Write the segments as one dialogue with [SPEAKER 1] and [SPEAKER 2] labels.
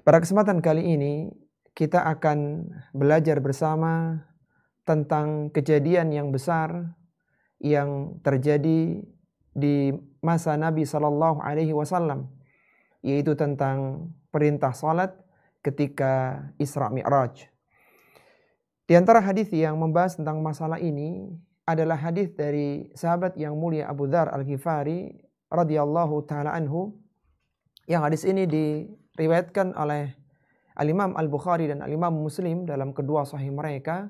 [SPEAKER 1] Pada kesempatan kali ini kita akan belajar bersama tentang kejadian yang besar yang terjadi di masa Nabi Shallallahu Alaihi Wasallam, yaitu tentang perintah salat ketika Isra Mi'raj. Di antara hadis yang membahas tentang masalah ini adalah hadis dari sahabat yang mulia Abu Dzar Al-Ghifari radhiyallahu taala anhu, yang hadis ini diriwayatkan oleh Al-Imam Al-Bukhari dan Al-Imam Muslim dalam kedua sahih mereka.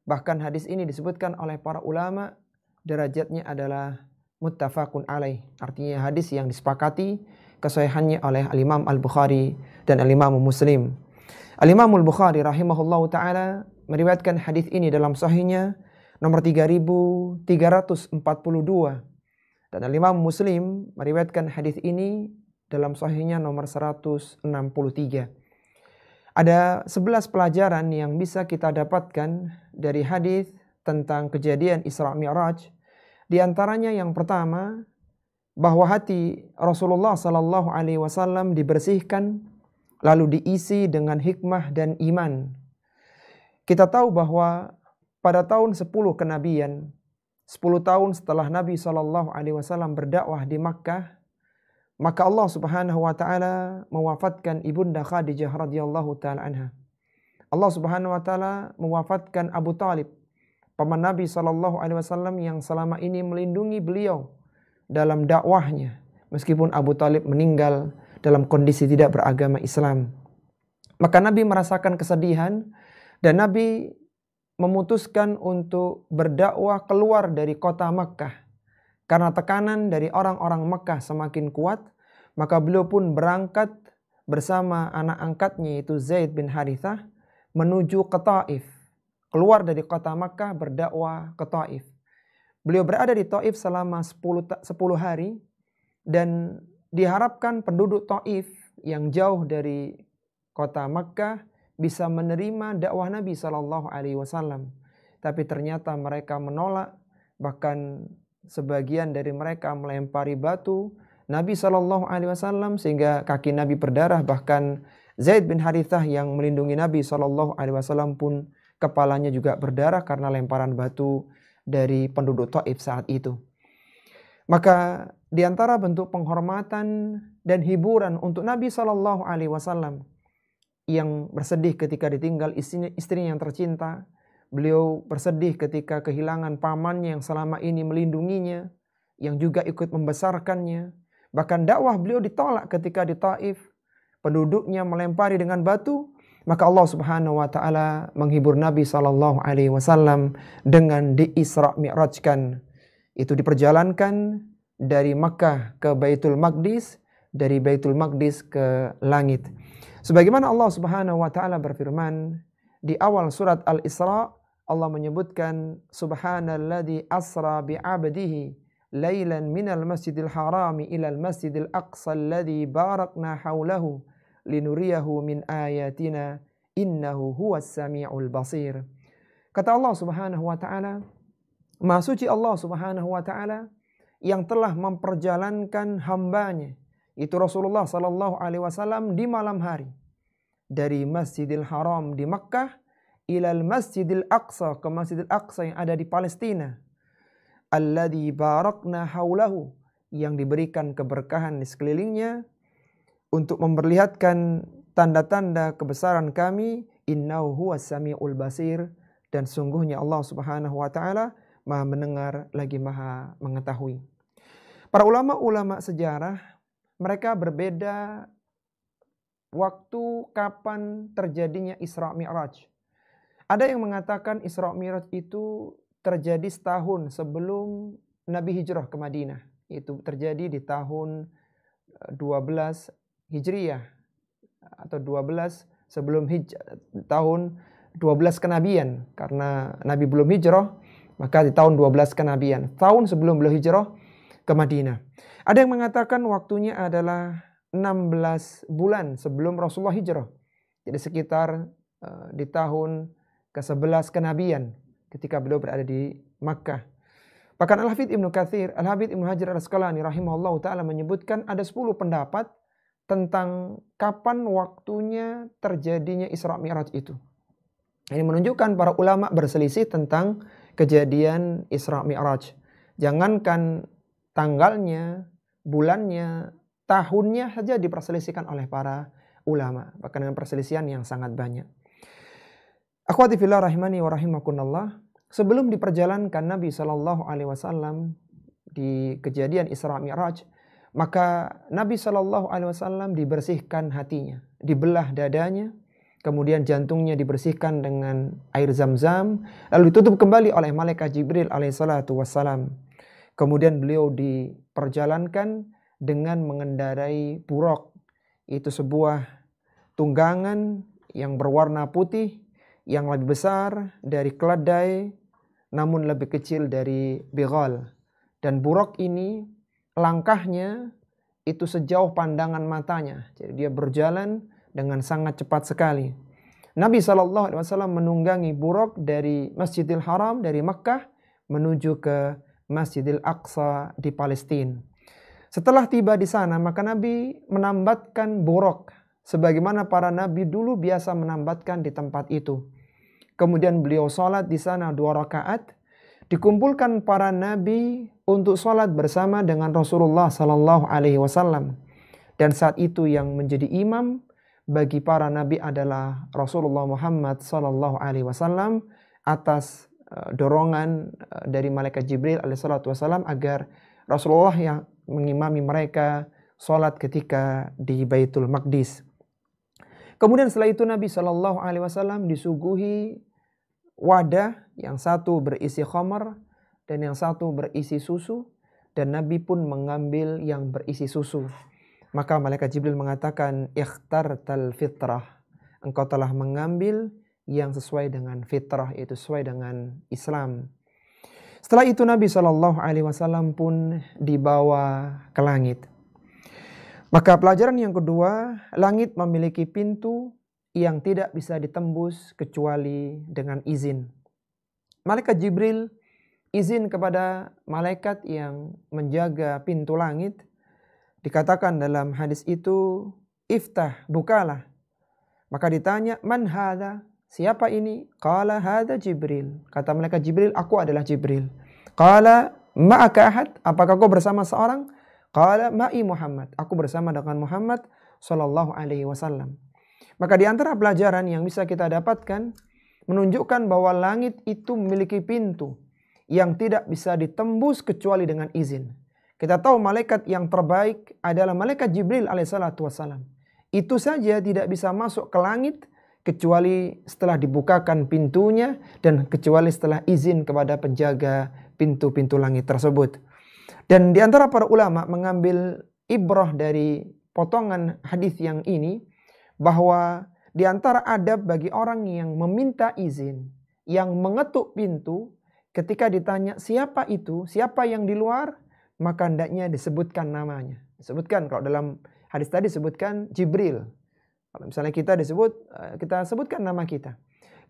[SPEAKER 1] Bahkan hadis ini disebutkan oleh para ulama derajatnya adalah muttafaqun alaih, artinya hadis yang disepakati kesahihannya oleh Al-Imam Al-Bukhari dan Al-Imam Muslim. Al-Imam Al-Bukhari rahimahullahu taala meriwayatkan hadis ini dalam sahihnya nomor 3342, dan Al-Imam Muslim meriwayatkan hadis ini dalam sahihnya nomor 163. Ada 11 pelajaran yang bisa kita dapatkan dari hadis tentang kejadian Isra Mi'raj. Di antaranya yang pertama, bahwa hati Rasulullah Sallallahu Alaihi Wasallam dibersihkan lalu diisi dengan hikmah dan iman. Kita tahu bahwa pada tahun 10 kenabian, 10 tahun setelah Nabi Sallallahu Alaihi Wasallam berdakwah di Makkah, maka Allah Subhanahu wa taala mewafatkan Ibunda Khadijah radhiyallahu taala anha. Allah Subhanahu wa taala mewafatkan Abu Talib, paman Nabi sallallahu alaihi wasallam yang selama ini melindungi beliau dalam dakwahnya, meskipun Abu Talib meninggal dalam kondisi tidak beragama Islam. Maka Nabi merasakan kesedihan dan Nabi memutuskan untuk berdakwah keluar dari kota Makkah. Karena tekanan dari orang-orang Makkah semakin kuat, maka beliau pun berangkat bersama anak angkatnya yaitu Zaid bin Harithah menuju ke Taif. Keluar dari kota Makkah berdakwah ke Taif. Beliau berada di Taif selama 10 hari dan diharapkan penduduk Taif yang jauh dari kota Makkah bisa menerima dakwah Nabi SAW. Tapi ternyata mereka menolak, bahkan sebagian dari mereka melempari batu Nabi SAW sehingga kaki Nabi berdarah. Bahkan Zaid bin Harithah yang melindungi Nabi SAW pun kepalanya juga berdarah karena lemparan batu dari penduduk Taif saat itu. Maka di antara bentuk penghormatan dan hiburan untuk Nabi SAW yang bersedih ketika ditinggal istrinya yang tercinta, beliau bersedih ketika kehilangan pamannya yang selama ini melindunginya, yang juga ikut membesarkannya. Bahkan dakwah beliau ditolak ketika di Taif, penduduknya melempari dengan batu. Maka Allah Subhanahu wa taala menghibur Nabi sallallahu alaihi wasallam dengan diisra mi'rajkan. Itu diperjalankan dari Makkah ke Baitul Maqdis, dari Baitul Maqdis ke langit. Sebagaimana Allah Subhanahu wa taala berfirman di awal surat Al-Isra, Allah menyebutkan subhanalladzi asra bi'abdihi lailan minal masjidil harami ilal masjidil aqsa alladzi barakna haulahu linuriyahu min ayatina innahu huwas sami'ul basir. Kata Allah Subhanahu wa taala, Maha suci Allah Subhanahu wa taala yang telah memperjalankan hambanya itu Rasulullah sallallahu alaihi wasallam di malam hari dari Masjidil Haram di Makkah ilal Masjidil Aqsa, ke Masjidil Aqsa yang ada di Palestina. Alladzi barakna haulahu, yang diberikan keberkahan di sekelilingnya untuk memperlihatkan tanda-tanda kebesaran kami. Innahu huwas samiul basir, dan sungguhnya Allah Subhanahu wa taala Maha mendengar lagi Maha mengetahui. Para ulama-ulama sejarah mereka berbeda waktu kapan terjadinya Isra Mi'raj. Ada yang mengatakan Isra Mi'raj itu terjadi setahun sebelum Nabi hijrah ke Madinah. Itu terjadi di tahun 12 Hijriyah atau 12 sebelum tahun 12 kenabian. Karena Nabi belum hijrah, maka di tahun 12 kenabian, tahun sebelum beliau hijrah ke Madinah. Ada yang mengatakan waktunya adalah 16 bulan sebelum Rasulullah hijrah. Jadi sekitar di tahun ke-11 kenabian ketika beliau berada di Makkah. Bahkan Al-Hafidz Ibnu Katsir, Al-Hafidz Ibnu Hajar Al-Asqalani rahimahullahu taala menyebutkan ada 10 pendapat tentang kapan waktunya terjadinya Isra Mi'raj itu. Ini menunjukkan para ulama berselisih tentang kejadian Isra Mi'raj. Jangankan tanggalnya, bulannya, tahunnya saja diperselisihkan oleh para ulama, bahkan dengan perselisihan yang sangat banyak. Akhwati fillah rahimani wa rahimakumullah, sebelum diperjalankan Nabi sallallahu alaihi wasallam di kejadian Isra Mi'raj, maka Nabi sallallahu alaihi wasallam dibersihkan hatinya, dibelah dadanya, kemudian jantungnya dibersihkan dengan air zam-zam, lalu ditutup kembali oleh malaikat Jibril alaihissalatu wassalam. Kemudian beliau diperjalankan dengan mengendarai buraq, itu sebuah tunggangan yang berwarna putih, yang lebih besar dari keledai, namun lebih kecil dari bighal. Dan buraq ini langkahnya itu sejauh pandangan matanya, jadi dia berjalan dengan sangat cepat sekali. Nabi SAW menunggangi buraq dari Masjidil Haram, dari Makkah, menuju ke Masjidil Aqsa di Palestina. Setelah tiba di sana, maka Nabi menambatkan buraq, sebagaimana para Nabi dulu biasa menambatkan di tempat itu. Kemudian beliau sholat di sana 2 rakaat, dikumpulkan para Nabi untuk sholat bersama dengan Rasulullah SAW. Dan saat itu yang menjadi imam bagi para nabi adalah Rasulullah Muhammad SAW atas dorongan dari malaikat Jibril alaihissalam agar Rasulullah yang mengimami mereka sholat ketika di Baitul Maqdis. Kemudian setelah itu Nabi SAW disuguhi wadah, yang satu berisi khamar dan yang satu berisi susu, dan Nabi pun mengambil yang berisi susu. Maka malaikat Jibril mengatakan, ikhtartal fitrah, engkau telah mengambil yang sesuai dengan fitrah, yaitu sesuai dengan Islam. Setelah itu Nabi SAW pun dibawa ke langit. Maka pelajaran yang kedua, langit memiliki pintu yang tidak bisa ditembus kecuali dengan izin. Malaikat Jibril izin kepada malaikat yang menjaga pintu langit. Dikatakan dalam hadis itu, iftah, bukalah. Maka ditanya, man hadha? Siapa ini? Qala hadha Jibril. Kata malaikat Jibril, aku adalah Jibril. Qala ma'aka ahad? Apakah kau bersama seorang? Qala ma'i Muhammad. Aku bersama dengan Muhammad sallallahu alaihi wasallam. Maka di antara pelajaran yang bisa kita dapatkan, menunjukkan bahwa langit itu memiliki pintu yang tidak bisa ditembus kecuali dengan izin. Kita tahu malaikat yang terbaik adalah malaikat Jibril alaihissalatu wassalam. Itu saja tidak bisa masuk ke langit kecuali setelah dibukakan pintunya dan kecuali setelah izin kepada penjaga pintu-pintu langit tersebut. Dan di antara para ulama mengambil ibrah dari potongan hadis yang ini, bahwa di antara adab bagi orang yang meminta izin, yang mengetuk pintu, ketika ditanya siapa itu, siapa yang di luar, maka hendaknya disebutkan namanya. Disebutkan, kalau dalam hadis tadi disebutkan Jibril. Kalau misalnya kita sebutkan nama kita.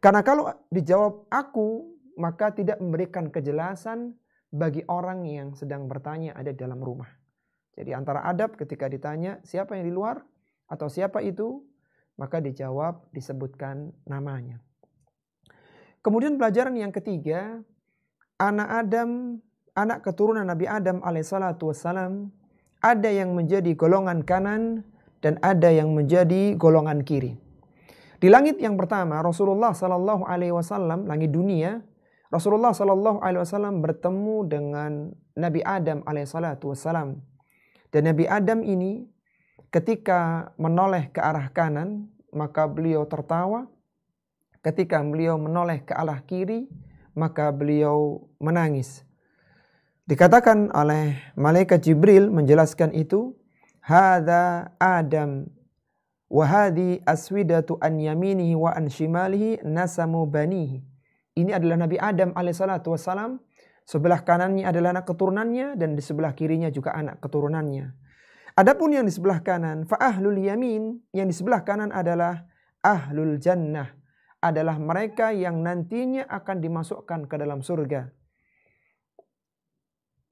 [SPEAKER 1] Karena kalau dijawab aku, maka tidak memberikan kejelasan bagi orang yang sedang bertanya ada di dalam rumah. Jadi antara adab ketika ditanya siapa yang di luar atau siapa itu, maka dijawab disebutkan namanya. Kemudian pelajaran yang ketiga, anak keturunan Nabi Adam alaihissalatu wassalam, ada yang menjadi golongan kanan dan ada yang menjadi golongan kiri. Di langit yang pertama, Rasulullah sallallahu alaihi wasallam, langit dunia, Rasulullah sallallahu alaihi wasallam bertemu dengan Nabi Adam alaihissalatu wassalam. Dan Nabi Adam ini ketika menoleh ke arah kanan, maka beliau tertawa. Ketika beliau menoleh ke arah kiri, maka beliau menangis. Dikatakan oleh malaikat Jibril menjelaskan itu, hadza Adam wa hadhi aswidatu an yaminihi wa an shimalihi nasamu banihi. Ini adalah Nabi Adam alaihissalatu wassalam. Sebelah kanannya adalah anak keturunannya dan di sebelah kirinya juga anak keturunannya. Adapun yang di sebelah kanan, fa ahlul yamin, yang di sebelah kanan adalah ahlul jannah, adalah mereka yang nantinya akan dimasukkan ke dalam surga.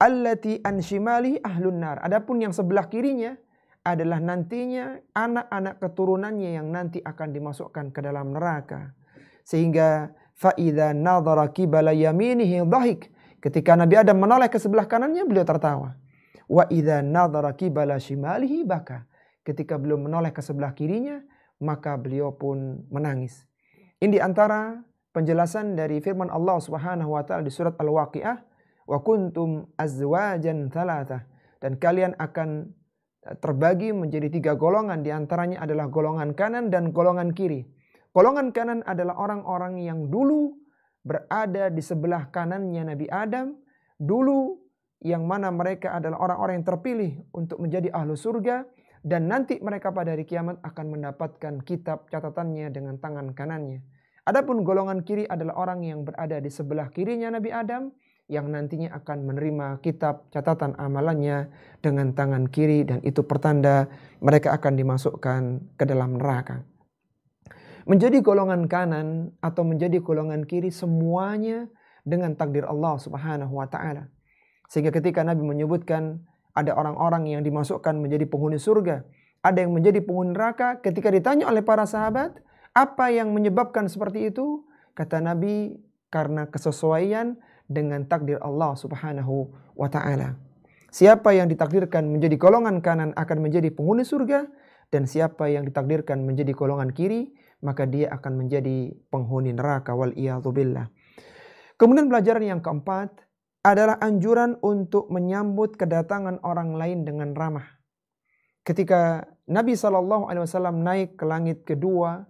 [SPEAKER 1] Allati an shimali ahlun nar. Adapun yang sebelah kirinya adalah nantinya anak-anak keturunannya yang nanti akan dimasukkan ke dalam neraka. Sehingga fa'idha nadhara qibala yaminihi dhahik. Ketika Nabi Adam menoleh ke sebelah kanannya, beliau tertawa. Wa idza nadhara qibala shimalihi baka. Ketika beliau menoleh ke sebelah kirinya, maka beliau pun menangis. Ini di antara penjelasan dari firman Allah Subhanahu wa taala di surat Al-Waqiah, wa kuntum azwajan thalathah, dan kalian akan terbagi menjadi 3 golongan, di antaranya adalah golongan kanan dan golongan kiri. Golongan kanan adalah orang-orang yang dulu berada di sebelah kanannya Nabi Adam, dulu yang mana mereka adalah orang-orang yang terpilih untuk menjadi ahlu surga, dan nanti mereka pada hari kiamat akan mendapatkan kitab catatannya dengan tangan kanannya. Adapun golongan kiri adalah orang yang berada di sebelah kirinya Nabi Adam, yang nantinya akan menerima kitab catatan amalannya dengan tangan kiri, dan itu pertanda mereka akan dimasukkan ke dalam neraka. Menjadi golongan kanan atau menjadi golongan kiri semuanya dengan takdir Allah Subhanahu wa taala. Sehingga ketika Nabi menyebutkan ada orang-orang yang dimasukkan menjadi penghuni surga, ada yang menjadi penghuni neraka, ketika ditanya oleh para sahabat, apa yang menyebabkan seperti itu? Kata Nabi, karena kesesuaian dengan takdir Allah Subhanahu wa taala. Siapa yang ditakdirkan menjadi golongan kanan akan menjadi penghuni surga, dan siapa yang ditakdirkan menjadi golongan kiri, maka dia akan menjadi penghuni neraka, wal iyadzubillah. Kemudian pelajaran yang keempat adalah anjuran untuk menyambut kedatangan orang lain dengan ramah. Ketika Nabi SAW naik ke langit kedua,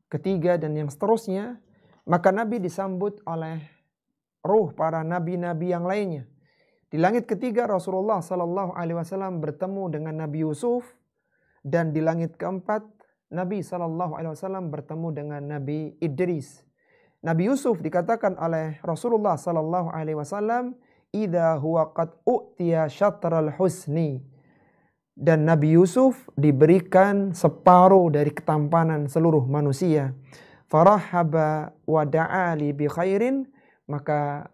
[SPEAKER 1] ketiga, dan yang seterusnya, maka Nabi disambut oleh ruh para nabi-nabi yang lainnya. Di langit ketiga Rasulullah SAW bertemu dengan Nabi Yusuf, dan di langit keempat Nabi SAW bertemu dengan Nabi Idris. Nabi Yusuf dikatakan oleh Rasulullah SAW, "Idza huwa qad u'tiya syatral husni." Dan Nabi Yusuf diberikan separuh dari ketampanan seluruh manusia. Farahaba wa da'ali bi khairin, maka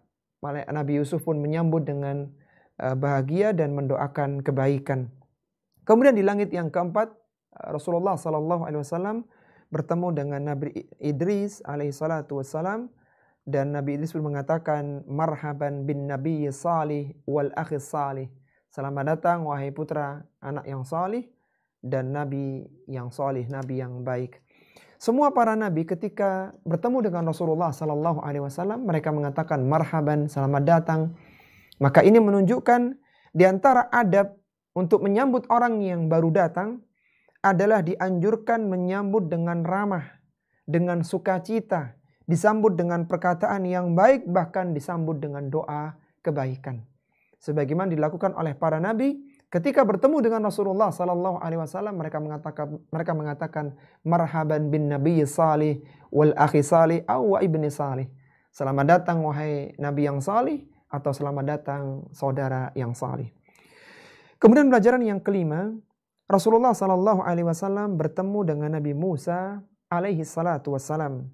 [SPEAKER 1] Nabi Yusuf pun menyambut dengan bahagia dan mendoakan kebaikan. Kemudian di langit yang keempat Rasulullah SAW bertemu dengan Nabi Idris alaihissalam, dan Nabi Idris pun mengatakan, marhaban bin nabi salih wal akhi salih. Selamat datang wahai putra anak yang salih dan nabi yang salih, nabi yang baik. Semua para nabi ketika bertemu dengan Rasulullah SAW, mereka mengatakan marhaban, selamat datang. Maka ini menunjukkan di antara adab untuk menyambut orang yang baru datang adalah dianjurkan menyambut dengan ramah, dengan sukacita, disambut dengan perkataan yang baik, bahkan disambut dengan doa kebaikan. Sebagaimana dilakukan oleh para nabi ketika bertemu dengan Rasulullah SAW, mereka mengatakan marhaban bin nabi salih wal akhi salih aw ibni salih. Selamat datang wahai nabi yang salih, atau selamat datang saudara yang salih. Kemudian pelajaran yang kelima, Rasulullah SAW bertemu dengan Nabi Musa alaihi salatu wassalam.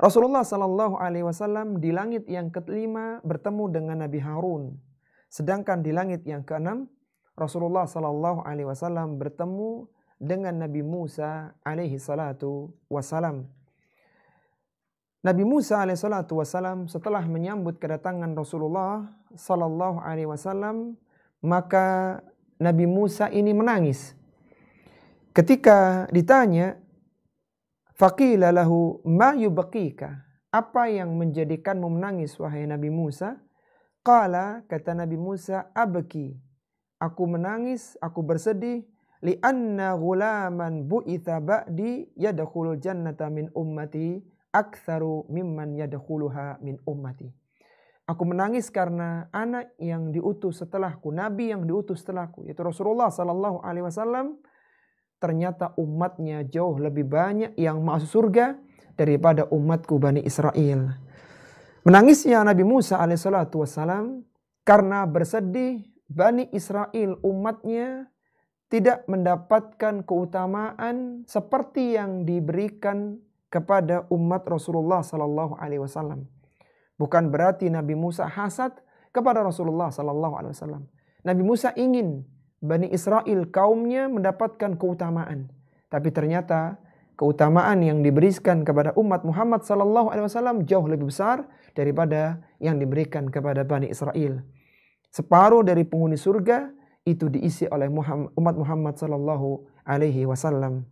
[SPEAKER 1] Rasulullah SAW di langit yang kelima bertemu dengan Nabi Harun. Sedangkan di langit yang keenam, Rasulullah SAW bertemu dengan Nabi Musa alaihi salatu wassalam. Nabi Musa alaihi salatu wassalam setelah menyambut kedatangan Rasulullah SAW, maka Nabi Musa ini menangis. Ketika ditanya, faqila lahu ma yubqika, apa yang menjadikanmu menangis wahai Nabi Musa? Qala, kata Nabi Musa, abki, aku menangis, aku bersedih, li'anna ghulaman bu'itha ba'di yadkhulul jannata min ummati aktsaru mimman yadkhuluha min ummati. Aku menangis karena anak yang diutus setelahku, nabi yang diutus setelahku, yaitu Rasulullah SAW, ternyata umatnya jauh lebih banyak yang masuk surga daripada umatku Bani Israel. Menangisnya Nabi Musa alaihissalam karena bersedih Bani Israel, umatnya tidak mendapatkan keutamaan seperti yang diberikan kepada umat Rasulullah SAW. Bukan berarti Nabi Musa hasad kepada Rasulullah SAW. Nabi Musa ingin Bani Israel kaumnya mendapatkan keutamaan. Tapi ternyata keutamaan yang diberikan kepada umat Muhammad SAW jauh lebih besar daripada yang diberikan kepada Bani Israel. Separuh dari penghuni surga itu diisi oleh umat Muhammad SAW.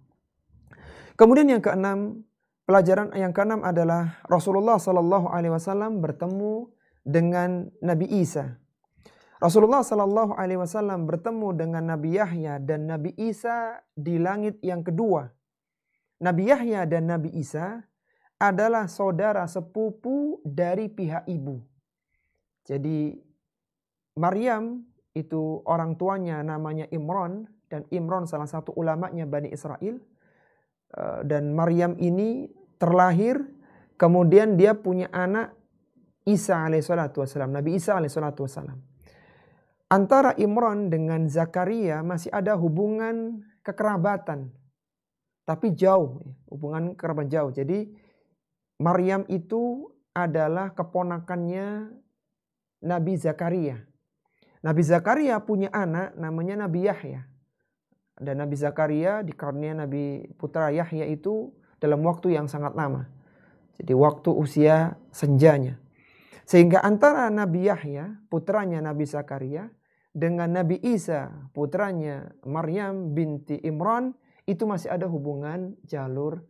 [SPEAKER 1] Kemudian yang keenam, pelajaran yang keenam adalah Rasulullah SAW bertemu dengan Nabi Isa. Rasulullah SAW bertemu dengan Nabi Yahya dan Nabi Isa di langit yang kedua. Nabi Yahya dan Nabi Isa adalah saudara sepupu dari pihak ibu. Jadi Maryam itu orang tuanya namanya Imran, dan Imran salah satu ulamanya Bani Israel. Dan Maryam ini terlahir, kemudian dia punya anak Isa alaihissalatu wassalam, Nabi Isa alaihissalatu wassalam. Antara Imran dengan Zakaria masih ada hubungan kekerabatan, tapi jauh, hubungan kerabat jauh. Jadi Maryam itu adalah keponakannya Nabi Zakaria. Nabi Zakaria punya anak namanya Nabi Yahya. Dan Nabi Zakaria dikaruniai Nabi putra Yahya itu dalam waktu yang sangat lama. Jadi waktu usia senjanya. Sehingga antara Nabi Yahya, putranya Nabi Zakaria, dengan Nabi Isa, putranya Maryam binti Imran, itu masih ada hubungan jalur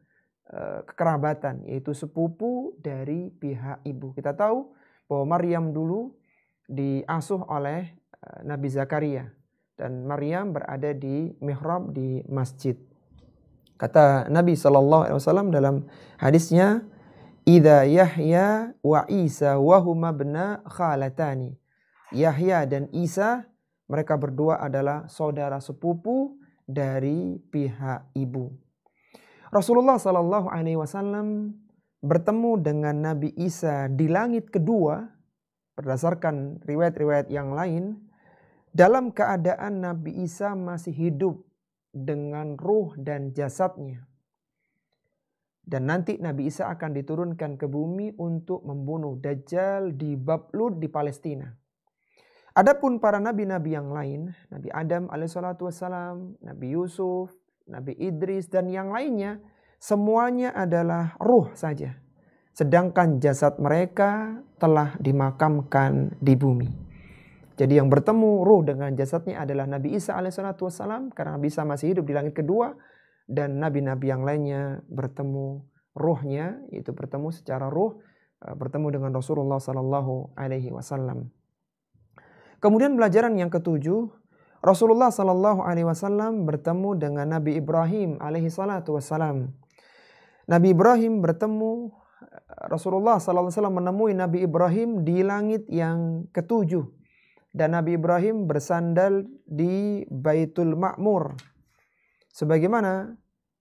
[SPEAKER 1] kekerabatan, yaitu sepupu dari pihak ibu. Kita tahu bahwa Maryam dulu diasuh oleh Nabi Zakaria, dan Maryam berada di mihrab di masjid. Kata Nabi SAW dalam hadisnya, "Idza Yahya wa Isa wa huma ibna khalatani." Yahya dan Isa, mereka berdua adalah saudara sepupu dari pihak ibu. Rasulullah SAW bertemu dengan Nabi Isa di langit kedua berdasarkan riwayat-riwayat yang lain dalam keadaan Nabi Isa masih hidup dengan ruh dan jasadnya. Dan nanti Nabi Isa akan diturunkan ke bumi untuk membunuh Dajjal di Bab Lud di Palestina. Adapun para nabi-nabi yang lain, Nabi Adam alaihissalatu wassalam, Nabi Yusuf, Nabi Idris dan yang lainnya, semuanya adalah ruh saja. Sedangkan jasad mereka telah dimakamkan di bumi. Jadi yang bertemu ruh dengan jasadnya adalah Nabi Isa alaihissalatu wassalam, karena Nabi Isa masih hidup di langit kedua, dan nabi-nabi yang lainnya bertemu ruhnya, yaitu bertemu secara ruh, bertemu dengan Rasulullah SAW. Kemudian pelajaran yang ketujuh, Rasulullah SAW bertemu dengan Nabi Ibrahim alaihissalam. Nabi Ibrahim bertemu, Rasulullah SAW menemui Nabi Ibrahim di langit yang ketujuh. Dan Nabi Ibrahim bersandal di Baitul Ma'mur. Sebagaimana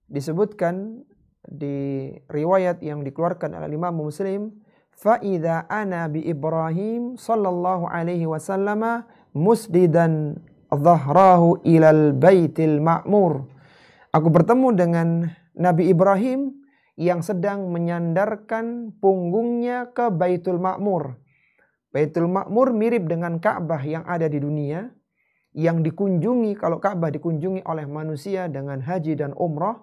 [SPEAKER 1] disebutkan di riwayat yang dikeluarkan oleh Imam Muslim, "Fa'idha ana bi Ibrahim sallallahu alaihi wasallam musdidan dhahrahu ilal Baitil Ma'mur." Aku bertemu dengan Nabi Ibrahim yang sedang menyandarkan punggungnya ke Baitul Ma'mur. Baitul Ma'mur mirip dengan Ka'bah yang ada di dunia, yang dikunjungi, kalau Ka'bah dikunjungi oleh manusia dengan haji dan umrah.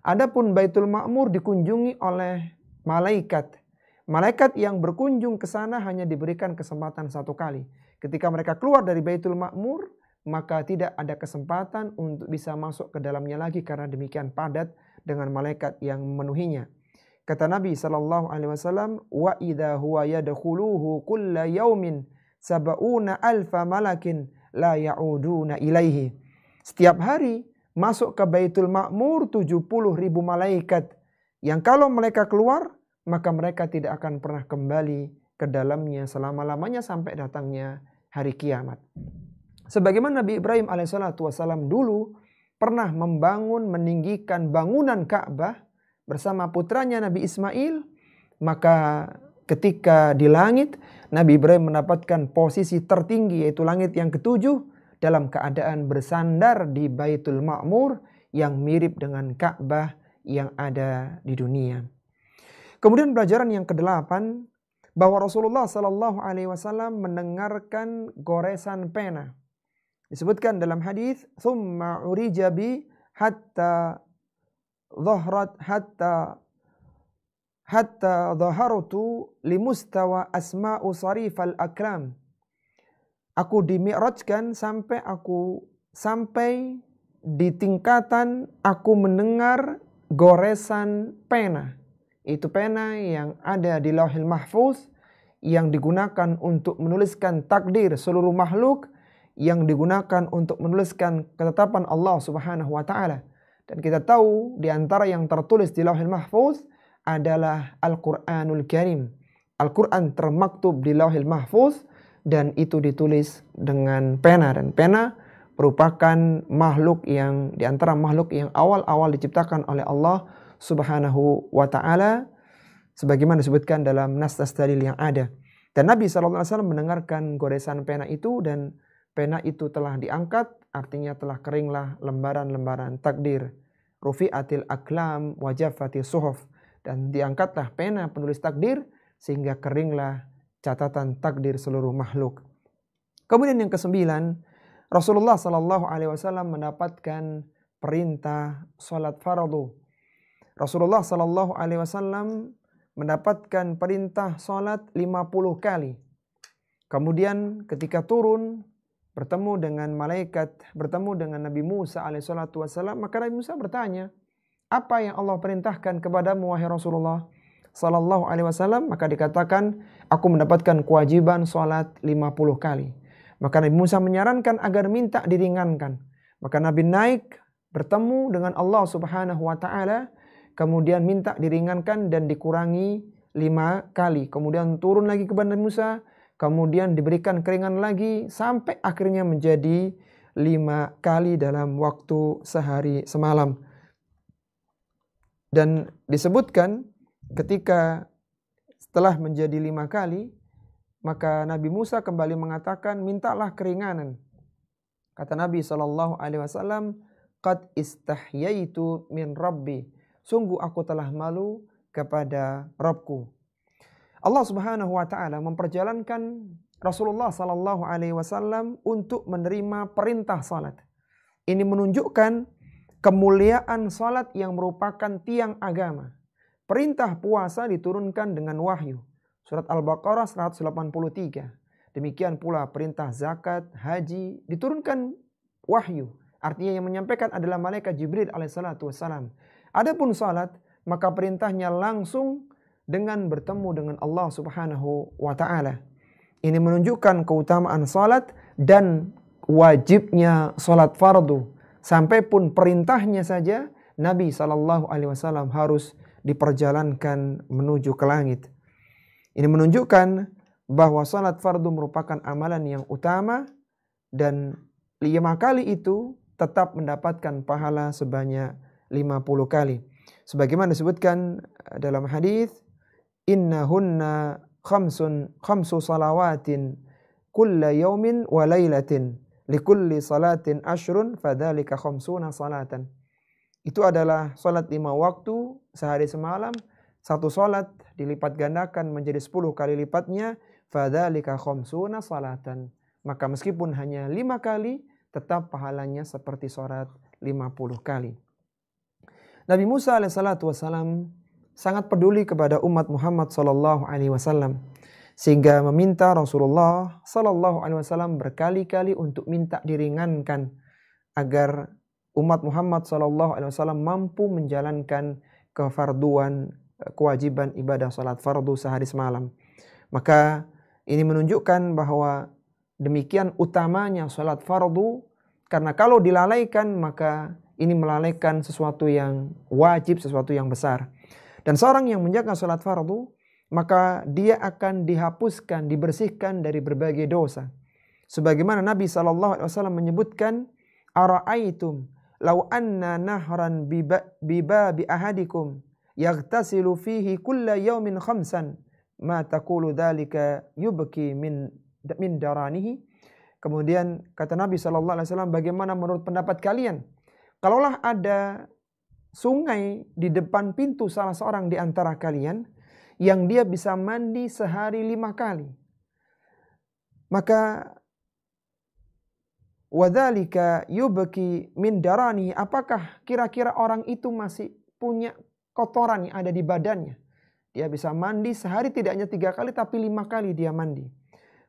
[SPEAKER 1] Adapun Baitul Ma'mur dikunjungi oleh malaikat. Malaikat yang berkunjung ke sana hanya diberikan kesempatan satu kali. Ketika mereka keluar dari Baitul Ma'mur, maka tidak ada kesempatan untuk bisa masuk ke dalamnya lagi karena demikian padat dengan malaikat yang memenuhinya. Kata Nabi SAW, "Wa idza huwa yadkhuluhu kulla yaumin sab'una alfa malakin la ya'uduna ilaihi." Setiap hari masuk ke Baitul Ma'mur 70.000 malaikat yang kalau mereka keluar maka mereka tidak akan pernah kembali ke dalamnya selama-lamanya sampai datangnya hari kiamat. Sebagaimana Nabi Ibrahim alaihissalam dulu pernah meninggikan bangunan Ka'bah bersama putranya Nabi Ismail, maka ketika di langit Nabi Ibrahim mendapatkan posisi tertinggi yaitu langit yang ketujuh dalam keadaan bersandar di Baitul Ma'mur yang mirip dengan Ka'bah yang ada di dunia. Kemudian pelajaran yang kedelapan, bahwa Rasulullah SAW mendengarkan goresan pena. Disebutkan dalam hadis, "Tsumma urija bi hatta dhahrat hatta dhahartu limustawa asma'u sarifal akram." Aku dimi'rajkan sampai di tingkatan aku mendengar goresan pena. Itu pena yang ada di Lauhil Mahfuz yang digunakan untuk menuliskan takdir seluruh makhluk, yang digunakan untuk menuliskan ketetapan Allah Subhanahu wa taala. Dan kita tahu di antara yang tertulis di Lauhil Mahfuz adalah Al-Qur'anul Karim. Al-Qur'an termaktub di Lauhil Mahfuz dan itu ditulis dengan pena, dan pena merupakan makhluk yang di antara makhluk yang awal-awal diciptakan oleh Allah Subhanahu wa taala sebagaimana disebutkan dalam nas-nas dalil yang ada. Dan Nabi SAW mendengarkan goresan pena itu, dan pena itu telah diangkat, artinya telah keringlah lembaran-lembaran takdir. Rufi'atil aklam wa jaffatis suhuf, dan diangkatlah pena penulis takdir sehingga keringlah catatan takdir seluruh makhluk. Kemudian yang kesembilan, Rasulullah SAW mendapatkan perintah salat fardu. Rasulullah SAW mendapatkan perintah salat 50 kali. Kemudian ketika turun bertemu dengan malaikat, bertemu dengan Nabi Musa alaihissalatu wassalam, maka Nabi Musa bertanya, "Apa yang Allah perintahkan kepadamu wahai Rasulullah sallallahu alaihi wasallam?" Maka dikatakan, "Aku mendapatkan kewajiban salat 50 kali." Maka Nabi Musa menyarankan agar minta diringankan. Maka Nabi naik bertemu dengan Allah Subhanahu wa taala, kemudian minta diringankan dan dikurangi 5 kali. Kemudian turun lagi kepada Nabi Musa, kemudian diberikan keringan lagi sampai akhirnya menjadi 5 kali dalam waktu sehari semalam. Dan disebutkan ketika setelah menjadi 5 kali, maka Nabi Musa kembali mengatakan, "Mintalah keringanan." Kata Nabi SAW, "Qad istahyaitu min Rabbi." Sungguh aku telah malu kepada Rabbku. Allah Subhanahu wa taala memperjalankan Rasulullah sallallahu alaihi wasallam untuk menerima perintah salat. Ini menunjukkan kemuliaan salat yang merupakan tiang agama. Perintah puasa diturunkan dengan wahyu. Surat Al-Baqarah 183. Demikian pula perintah zakat, haji diturunkan wahyu. Artinya yang menyampaikan adalah malaikat Jibril alaihissalatu wassalam. Adapun salat, maka perintahnya langsung dengan bertemu dengan Allah Subhanahu wa taala. Ini menunjukkan keutamaan salat dan wajibnya salat fardu. Sampai pun perintahnya saja Nabi SAW harus diperjalankan menuju ke langit. Ini menunjukkan bahwa salat fardu merupakan amalan yang utama, dan 5 kali itu tetap mendapatkan pahala sebanyak 50 kali. Sebagaimana disebutkan dalam hadis, "Innahunna khamsu salawatin kulla yaumin wa lailatin likulli salatin ashrun fadzalika khamsuna salatan." Itu adalah salat 5 waktu sehari semalam. Satu salat dilipat gandakan menjadi 10 kali lipatnya, fadzalika khamsuna salatan. Maka meskipun hanya 5 kali, tetap pahalanya seperti salat 50 kali. Nabi Musa alaihissalatu wassalam sangat peduli kepada umat Muhammad sallallahu alaihi wasallam, sehingga meminta Rasulullah sallallahu alaihi wasallam berkali-kali untuk minta diringankan agar umat Muhammad sallallahu alaihi wasallam mampu menjalankan kefarduan, kewajiban ibadah salat fardu sehari semalam. Maka ini menunjukkan bahwa demikian utamanya salat fardu, karena kalau dilalaikan maka ini melalaikan sesuatu yang wajib, sesuatu yang besar. Dan seorang yang menjaga salat fardu, maka dia akan dihapuskan, dibersihkan dari berbagai dosa. Sebagaimana Nabi SAW menyebutkan, "Ara'aitum law anna nahran bibabi ahadikum yaghtasilu fihi kulla yawmin khamsan ma taqulu dzalika yubki min daranihi." Kemudian kata Nabi SAW, "Bagaimana menurut pendapat kalian kalaulah ada sungai di depan pintu salah seorang di antara kalian yang dia bisa mandi sehari 5 kali. Maka Wadzalika yubki min darani, apakah kira-kira orang itu masih punya kotoran yang ada di badannya? Dia bisa mandi sehari tidak hanya 3 kali tapi 5 kali dia mandi.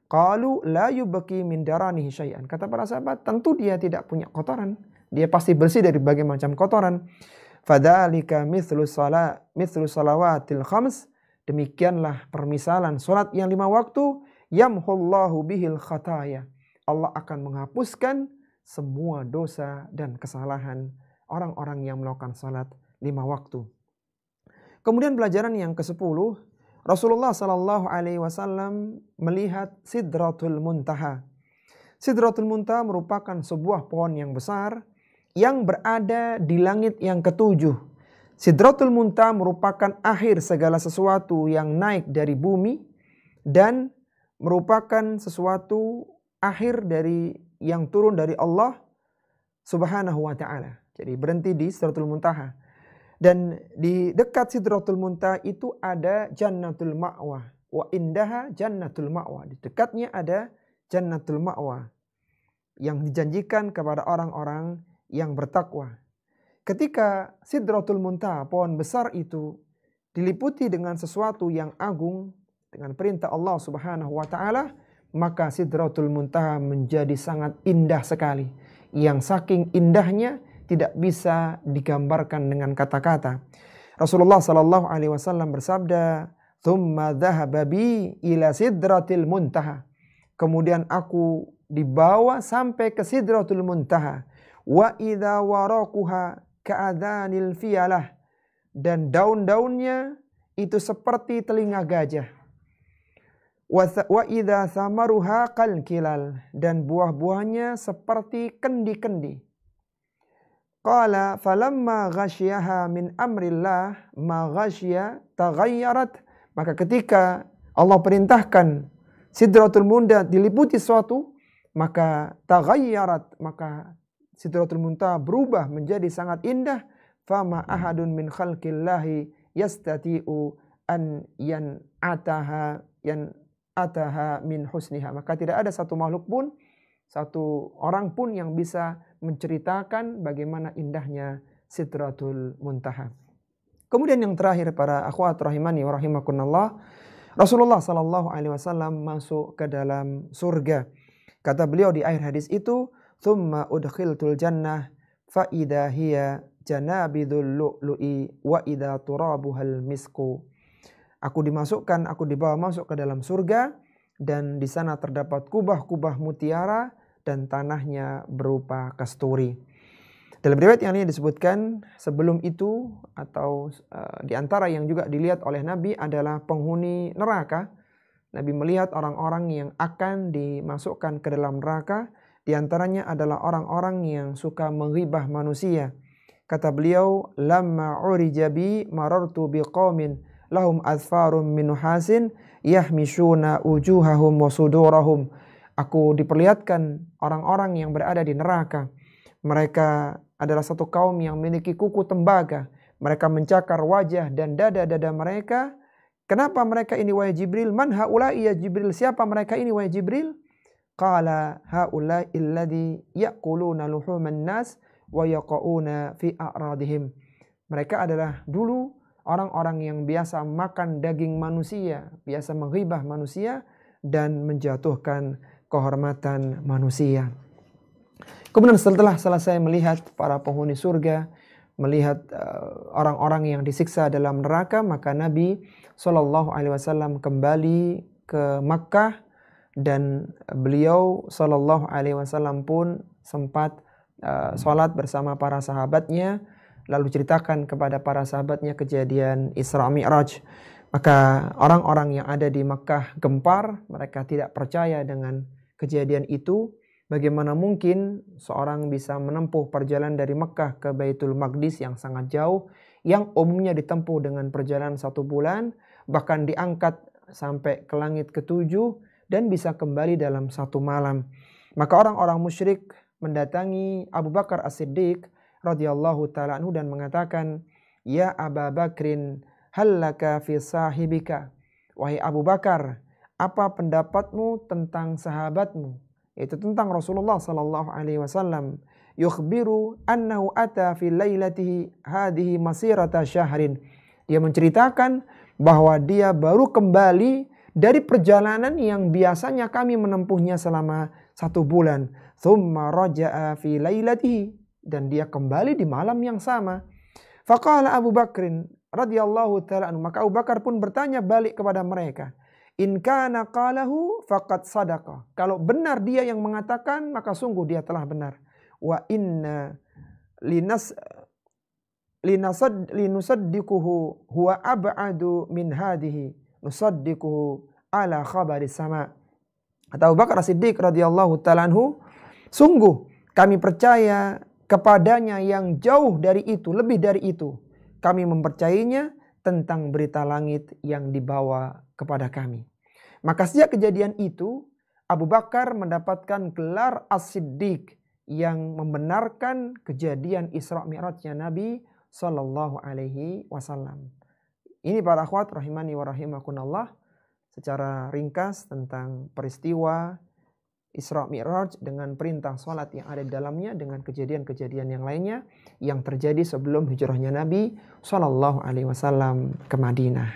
[SPEAKER 1] Qalu la yubki min daranihi syai'an. Kata para sahabat, tentu dia tidak punya kotoran. Dia pasti bersih dari berbagai macam kotoran. Fadzalika mithlu salawatil khams. Demikianlah permisalan salat yang 5 waktu. Yamhullahu bihil khataya. Allah akan menghapuskan semua dosa dan kesalahan orang-orang yang melakukan salat 5 waktu. Kemudian pelajaran yang ke-10, Rasulullah Sallallahu Alaihi Wasallam melihat Sidratul Muntaha. Sidratul Muntaha merupakan sebuah pohon yang besar yang berada di langit yang ke-7. Sidratul Muntaha merupakan akhir segala sesuatu yang naik dari bumi dan merupakan sesuatu akhir dari yang turun dari Allah Subhanahu wa taala. Jadi berhenti di Sidratul Muntaha. Dan di dekat Sidratul Muntaha itu ada Jannatul Ma'wa. Wa indaha Jannatul Ma'wa. Di dekatnya ada Jannatul Ma'wa yang dijanjikan kepada orang-orang yang bertakwa. Ketika Sidratul Muntaha, pohon besar itu diliputi dengan sesuatu yang agung dengan perintah Allah Subhanahu wa taala, maka Sidratul Muntaha menjadi sangat indah sekali. Yang saking indahnya tidak bisa digambarkan dengan kata-kata. Rasulullah Sallallahu Alaihi Wasallam bersabda, "Tsumma dhahaba bi ila Sidratil Muntaha." Kemudian aku dibawa sampai ke Sidratul Muntaha. Wa idza waraquha ka'adhanil fiyalah. Dan daun-daunnya itu seperti telinga gajah. Wa idza thamaruha qalkilal, dan buah-buahnya seperti kendi-kendi. Qala falamma ghasyiha min amrillah ma ghasyiya taghayyarat, maka ketika Allah perintahkan Sidratul Muntaha diliputi sesuatu, maka taghayyarat, maka Sidratul Muntaha berubah menjadi sangat indah. Fama ahadun min khalqillahi yastati'u an yan'ataha min husniha, maka tidak ada satu makhluk pun, satu orang pun yang bisa menceritakan bagaimana indahnya Sidratul Muntaha. Kemudian yang terakhir para akhwat rahimani wa rahimakumullah, Rasulullah Sallallahu Alaihi Wasallam masuk ke dalam surga. Kata beliau di akhir hadis itu, "Tsumma udkhiltul jannah fa idza hiya janabidul lu'lu'i wa idza turabuhal misku." Aku dibawa masuk ke dalam surga, dan di sana terdapat kubah-kubah mutiara dan tanahnya berupa kasturi. Dalam riwayat yang ini disebutkan sebelum itu atau di antara yang juga dilihat oleh Nabi adalah penghuni neraka. Nabi melihat orang-orang yang akan dimasukkan ke dalam neraka. Di antaranya adalah orang-orang yang suka menghibah manusia. Kata beliau, "Lamma urija bi marartu biqaumin lahum azfarun min nuhasin yahmishuna wujuhahum wa sudurahum." Aku diperlihatkan orang-orang yang berada di neraka. Mereka adalah satu kaum yang memiliki kuku tembaga. Mereka mencakar wajah dan dada-dada mereka. Kenapa mereka ini wahai Jibril? Man haula'i ya Jibril? Siapa mereka ini wahai Jibril? Qala haula'i alladhi ya'kuluna luhuman nas wa yaqa'una fi a'radihim. Mereka adalah dulu orang-orang yang biasa makan daging manusia, biasa menghibah manusia dan menjatuhkan kehormatan manusia. Kemudian setelah selesai melihat para penghuni surga, melihat orang-orang yang disiksa dalam neraka, maka Nabi Shallallahu Alaihi Wasallam kembali ke Makkah, dan beliau Shallallahu Alaihi Wasallam pun sempat sholat bersama para sahabatnya, lalu ceritakan kepada para sahabatnya kejadian Isra Mi'raj. Maka orang-orang yang ada di Makkah gempar, mereka tidak percaya dengan kejadian itu. Bagaimana mungkin seorang bisa menempuh perjalanan dari Mekah ke Baitul Maqdis yang sangat jauh, yang umumnya ditempuh dengan perjalanan 1 bulan, bahkan diangkat sampai ke langit ke-7 dan bisa kembali dalam 1 malam. Maka orang-orang musyrik mendatangi Abu Bakar As-Siddiq radhiyallahu ta'ala anhu dan mengatakan, "Ya Aba Bakrin, hallaka fi sahibika." Wahai Abu Bakar, apa pendapatmu tentang sahabatmu? yaitu tentang Rasulullah sallallahu alaihi wasallam, yukhbiru annahu ata fi lailatihi hadhihi masirata syahrin. Dia menceritakan bahwa dia baru kembali dari perjalanan yang biasanya kami menempuhnya selama 1 bulan. Thumma raja'a fi lailatihi, dan dia kembali di malam yang sama. Faqala Abu Bakrin radhiyallahu ta'ala anhu, maka Abu Bakar pun bertanya balik kepada mereka, in kana qalahu faqad sadaqa. Kalau benar dia yang mengatakan, maka sungguh dia telah benar. Wa inna linusaddiquhu huwa ab'adu min hadhihi nusaddiquhu ala khabari sama. Kata Abu Bakar As-Siddiq radhiyallahu ta'ala anhu, sungguh kami percaya kepadanya yang jauh dari itu, lebih dari itu. Kami mempercayainya tentang berita langit yang dibawa kepada kami. Maka sejak kejadian itu, Abu Bakar mendapatkan gelar As-Siddiq yang membenarkan kejadian Isra Mi'rajnya Nabi Sallallahu Alaihi Wasallam. Ini para akhwat rahimani wa rahimakunallah, secara ringkas tentang peristiwa Isra Mi'raj dengan perintah sholat yang ada di dalamnya, dengan kejadian-kejadian yang lainnya yang terjadi sebelum hijrahnya Nabi Sallallahu Alaihi Wasallam ke Madinah.